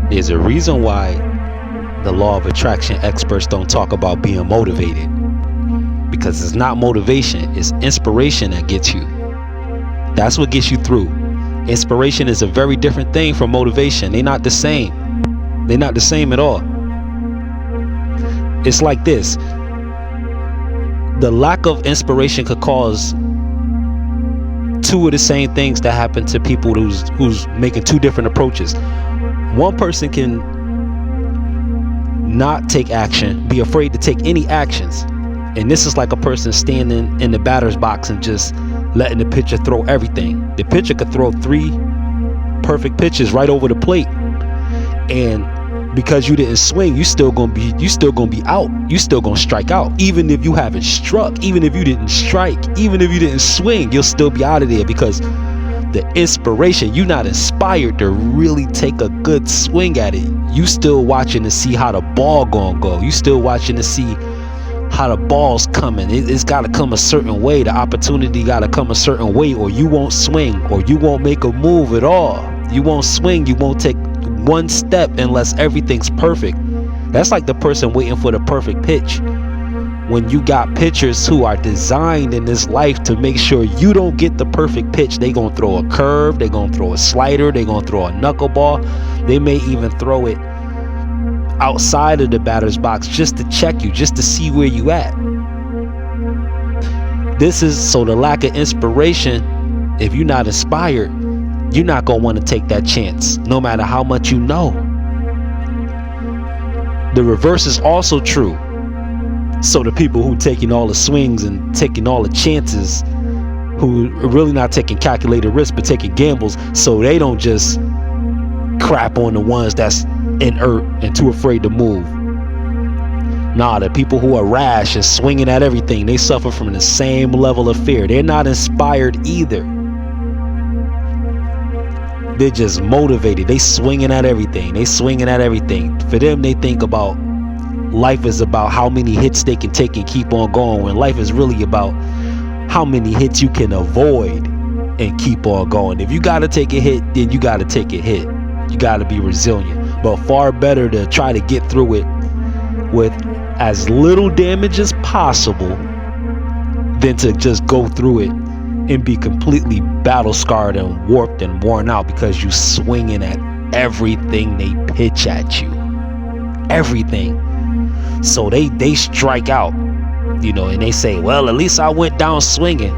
There's a reason why the law of attraction experts don't talk about being motivated, because it's not motivation, it's inspiration that gets you. That's what gets you through. Inspiration is a very different thing from motivation. They're not the same. They're not the same at all. It's like this. The lack of inspiration could cause two of the same things that happen to people who's making two different approaches. One person can not take action, be afraid to take any actions. And this is like a person standing in the batter's box and just letting the pitcher throw everything. The pitcher could throw 3 perfect pitches right over the plate, and because you didn't swing, you still gonna be out. You still gonna strike out. Even if you haven't struck, even if you didn't strike, even if you didn't swing, you'll still be out of there, because the inspiration, you're not inspired to really take a good swing at it. You still watching to see how the ball gonna go. You still watching to see how the ball's coming. It's got to come a certain way. The opportunity got to come a certain way, or you won't swing, or you won't make a move at all. You won't swing. You won't take one step unless everything's perfect. That's like the person waiting for the perfect pitch. When you got pitchers who are designed in this life to make sure you don't get the perfect pitch, they gonna throw a curve, they gonna throw a slider, they gonna throw a knuckleball. They may even throw it outside of the batter's box just to check you, just to see where you at. This is so the lack of inspiration. If you're not inspired, you're not gonna want to take that chance, no matter how much you know. The reverse is also true. So the people who taking all the swings and taking all the chances, who are really not taking calculated risks but taking gambles, so they don't just crap on the ones that's inert and too afraid to move. Nah, the people who are rash and swinging at everything, they suffer from the same level of fear. They're not inspired either. They're just motivated. They swinging at everything. They swinging at everything. For them, they think about life is about how many hits they can take and keep on going, when life is really about how many hits you can avoid and keep on going. If you got to take a hit, then you got to take a hit. You got to be resilient. But far better to try to get through it with as little damage as possible than to just go through it and be completely battle scarred and warped and worn out because you swinging at everything they pitch at you. Everything. So they strike out, and they say, well, at least I went down swinging.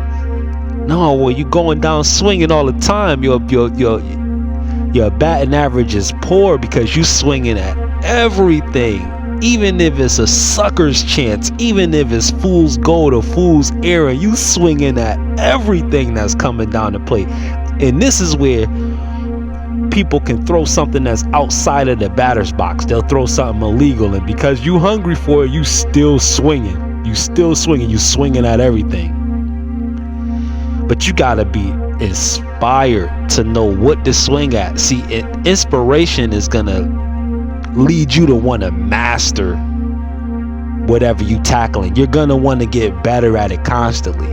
No, well, you going down swinging all the time. Your batting average is poor because you swinging at everything. Even if it's a sucker's chance, even if it's fool's gold or fool's error, you swinging at everything that's coming down the plate. And this is where people can throw something that's outside of the batter's box. They'll throw something illegal, and because you hungry for it, you still swinging. You swinging at everything. But you gotta be inspired to know what to swing at. See, inspiration is gonna lead you to want to master whatever you tackling. You're gonna want to get better at it constantly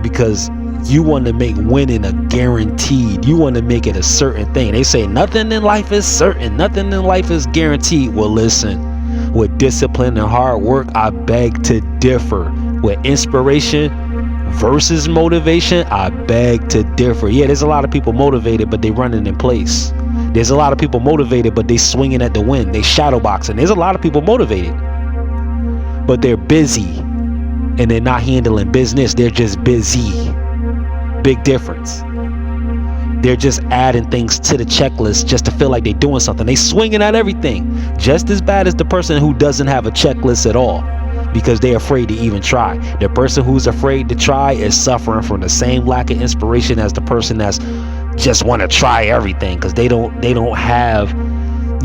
because you want to make winning a guaranteed. You want to make it a certain thing. They say nothing in life is certain, nothing in life is guaranteed. Well, listen, with discipline and hard work, I beg to differ. With inspiration versus motivation, I beg to differ. Yeah, there's a lot of people motivated, but they running in place. There's a lot of people motivated, but they swinging at the wind. They shadow boxing. There's a lot of people motivated, but they're busy and they're not handling business. They're just busy. Big difference. They're just adding things to the checklist just to feel like they're doing something. They swinging at everything, just as bad as the person who doesn't have a checklist at all because they're afraid to even try. The person who's afraid to try is suffering from the same lack of inspiration as the person that's just want to try everything because they don't have,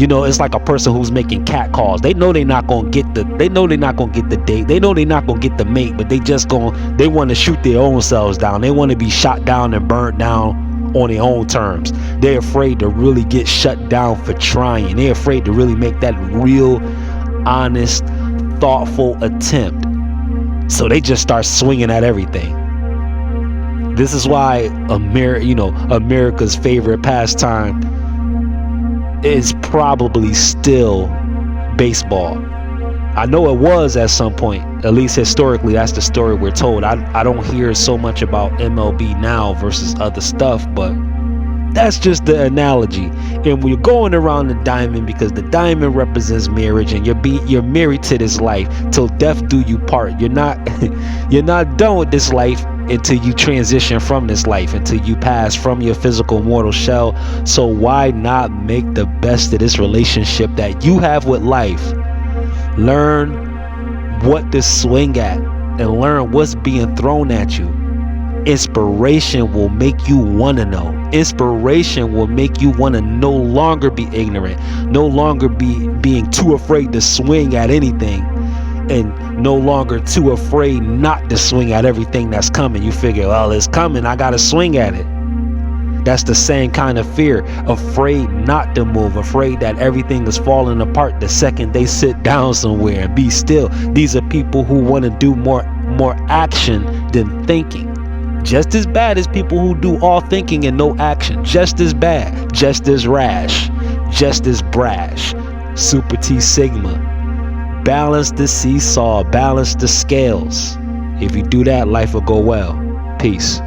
it's like a person who's making cat calls. They know they're not gonna get the date. They know they're not gonna get the mate, but they want to shoot their own selves down. They want to be shot down and burnt down on their own terms. They're afraid to really get shut down for trying. They're afraid to really make that real, honest, thoughtful attempt. So they just start swinging at everything. This is why America's favorite pastime is probably still baseball. I know it was at some point, at least historically. That's the story we're told. I don't hear so much about MLB now versus other stuff, but that's just the analogy. And we're going around the diamond because the diamond represents marriage, and you're married to this life till death do you part. You're not you're not done with this life until you transition from this life, until you pass from your physical mortal shell. So why not make the best of this relationship that you have with life? Learn what to swing at and learn what's being thrown at you. Inspiration will make you want to know. Inspiration will make you want to no longer be ignorant, no longer being too afraid to swing at anything, and no longer too afraid not to swing at everything that's coming. You figure, well, it's coming, I gotta swing at it. That's the same kind of fear. Afraid not to move, afraid that everything is falling apart the second they sit down somewhere and be still. These are people who want to do more action than thinking. Just as bad as people who do all thinking and no action. Just as bad, just as rash, just as brash. Super T Sigma. Balance the seesaw, balance the scales. If you do that, life will go well. Peace.